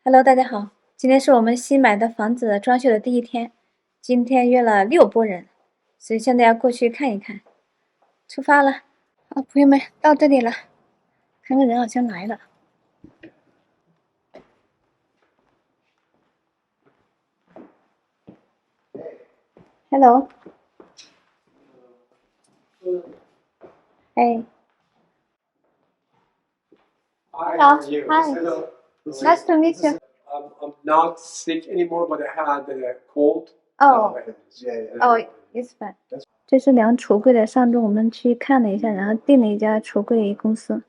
Hello，大家好，今天是我们新买的房子装修的第一天，今天约了6拨人，所以现在要过去看一看。出发了，好，朋友们到这里了，看个人好像来了。Hello， 哎 Hello, hi. Nice to meet you. I'm not sick anymore, but I had a cold. Oh, Yeah. oh, it's fine. 这是量橱柜的，上周我们去看了一下，然后订了一家橱柜公司，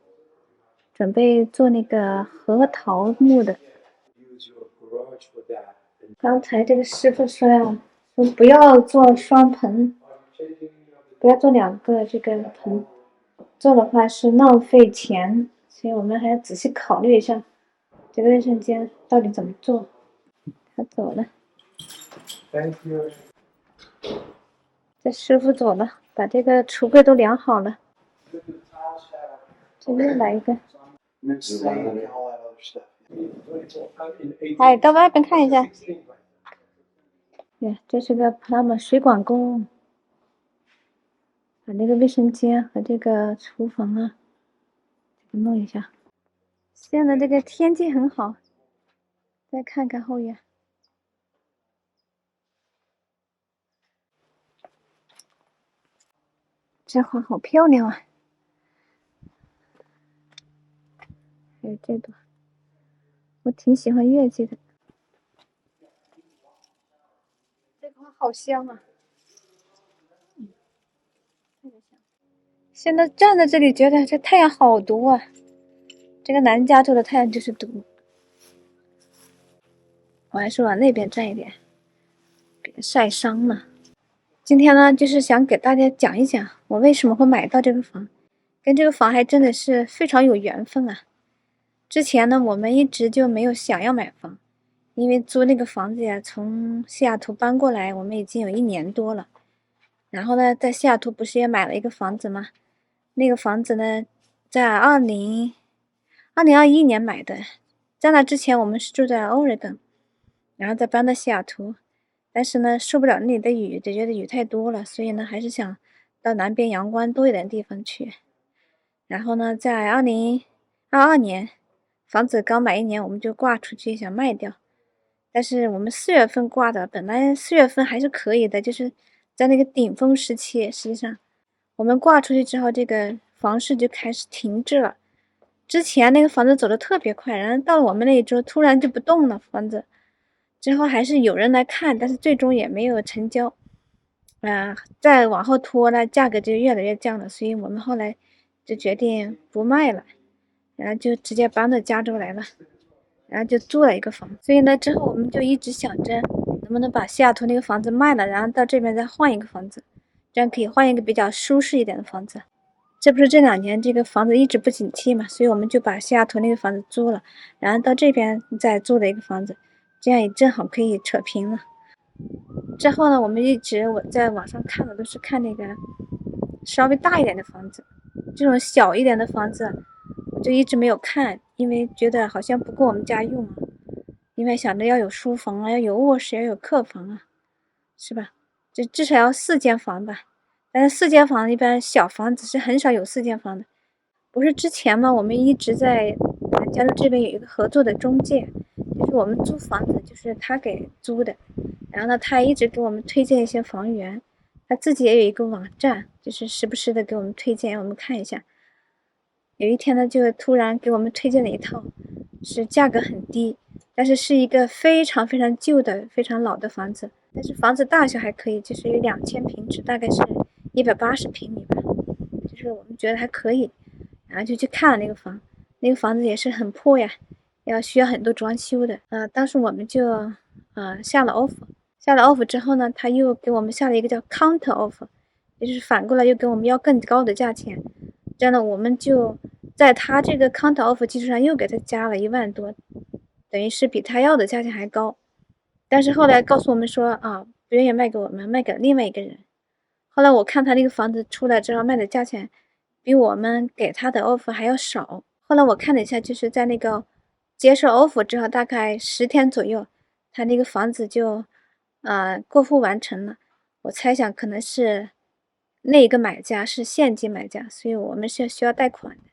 准备做那个核桃木的。Use your garage for that. 刚才这个师傅说呀，说不要做双盆，不要做2个这个盆，做的话是浪费钱，所以我们还要仔细考虑一下这个卫生间到底怎么做。他走了， Thank you. 这师傅走了，把这个橱柜都量好了。这又来一个，哎，到外边看一下。对，这是个 plumber 水管工，把那个卫生间和这个厨房啊，这个弄一下。现在这个天气很好，再看看后院，这花好漂亮啊！还有这朵，我挺喜欢月季的。这个花好香啊！现在站在这里，觉得这太阳好毒啊！这个南加州的太阳就是毒。我还是往那边站一点，别晒伤了。今天呢，就是想给大家讲一讲我为什么会买到这个房，跟这个房还真的是非常有缘分啊。之前呢，我们一直就没有想要买房，因为租那个房子呀，从西雅图搬过来，我们已经有1年多了。然后呢，在西雅图不是也买了一个房子吗？那个房子呢，在2021年买的，在那之前我们是住在 Oregon， 然后再搬到西雅图。但是呢，受不了那里的雨，就觉得雨太多了，所以呢，还是想到南边阳光多一点的地方去。然后呢，在2022年，房子刚买1年，我们就挂出去想卖掉。但是我们4月份挂的，本来4月份还是可以的，就是在那个顶峰时期。实际上，我们挂出去之后，这个房市就开始停滞了。之前那个房子走得特别快，然后到了我们那一周，突然就不动了房子。之后还是有人来看，但是最终也没有成交。再往后拖呢，价格就越来越降了，所以我们后来就决定不卖了，然后就直接搬到加州来了，然后就租了一个房。所以呢，之后我们就一直想着能不能把西雅图那个房子卖了，然后到这边再换一个房子，这样可以换一个比较舒适一点的房子。这不是这2年这个房子一直不景气嘛，所以我们就把西雅图那个房子租了，然后到这边再租的一个房子，这样也正好可以扯平了。之后呢，我在网上看的都是看那个稍微大一点的房子，这种小一点的房子我就一直没有看，因为觉得好像不够我们家用啊。因为想着要有书房啊，要有卧室，要有客房啊，是吧？这至少要4间房吧。但是4间房一般小房子是很少有4间房的。不是之前嘛，我们一直在加州这边有一个合作的中介，就是我们租房子就是他给租的，然后呢，他一直给我们推荐一些房源，他自己也有一个网站，就是时不时的给我们推荐，让我们看一下。有一天呢，就突然给我们推荐了一套，是价格很低，但是是一个非常非常旧的、非常老的房子，但是房子大小还可以，就是有2000平尺，大概是180平米吧，就是我们觉得还可以。然后就去看了那个房，那个房子也是很破呀，需要很多装修的。当时我们就下了 offer， 下了 offer 之后呢，他又给我们下了一个叫 counter offer， 也就是反过来又给我们要更高的价钱。这样呢，我们就在他这个 counter offer 基础上又给他加了1万多，等于是比他要的价钱还高。但是后来告诉我们说不愿意卖给我们，卖给另外一个人。后来我看他那个房子出来之后卖的价钱比我们给他的 offer 还要少。后来我看了一下，就是在那个接受 offer 之后，大概10天左右，他那个房子就过户完成了。我猜想可能是那一个买家是现金买家，所以我们是需要贷款的，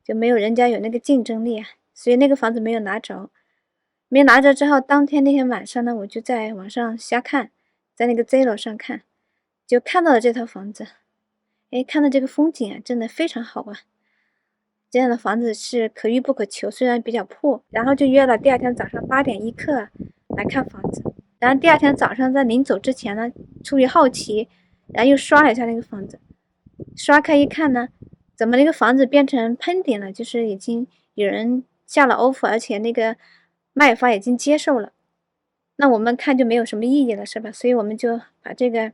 就没有人家有那个竞争力啊，所以那个房子没有拿着。没拿着之后，当天那天晚上呢，我就在网上瞎看，在那个 Zillow 上看，就看到了这套房子。哎，看到这个风景啊，真的非常好啊！这样的房子是可遇不可求，虽然比较破。然后就约了第二天早上8点一刻来看房子。然后第二天早上在临走之前呢，出于好奇，然后又刷了一下那个房子，刷开一看呢，怎么那个房子变成喷顶了？就是已经有人下了 offer， 而且那个卖方已经接受了。那我们看就没有什么意义了，是吧？所以我们就把这个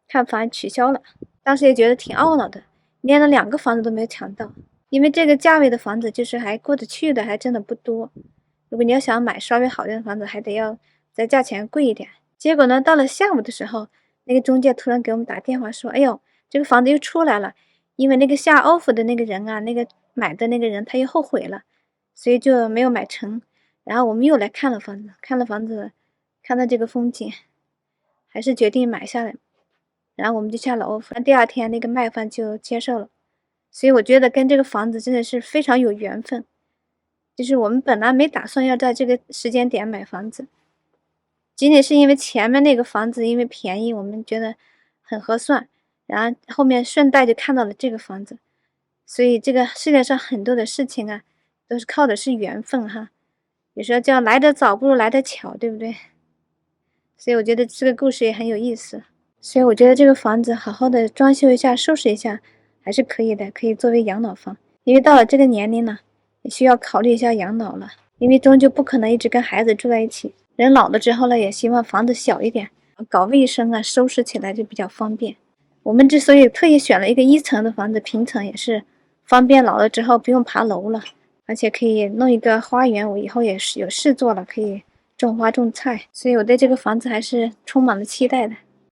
看房取消了。当时也觉得挺懊恼的，连了2个房子都没有抢到。因为这个价位的房子就是还过得去的，还真的不多。如果你要想买稍微好点的房子，还得要再价钱贵一点。结果呢，到了下午的时候，那个中介突然给我们打电话说：“哎呦，这个房子又出来了，因为那个下 offer 的那个人啊，那个买的那个人他又后悔了，所以就没有买成。然后我们又来看了房子，看到这个风景，还是决定买下来。然后我们就下了 offer，第二天那个卖方就接受了。所以我觉得跟这个房子真的是非常有缘分，就是我们本来没打算要在这个时间点买房子，仅仅是因为前面那个房子因为便宜，我们觉得很合算，然后后面顺带就看到了这个房子，所以这个世界上很多的事情啊，都是靠的是缘分哈，有时候叫来得早不如来得巧，对不对？所以我觉得这个故事也很有意思，所以我觉得这个房子好好的装修一下，收拾一下。还是可以的，可以作为养老房。因为到了这个年龄呢，也需要考虑一下养老了。因为终究不可能一直跟孩子住在一起，人老了之后呢，也希望房子小一点，搞卫生啊，收拾起来就比较方便。我们之所以特意选了一个1层的房子，平层也是方便老了之后不用爬楼了，而且可以弄一个花园。我以后也是有事做了，可以种花种菜，所以我对这个房子还是充满了期待的。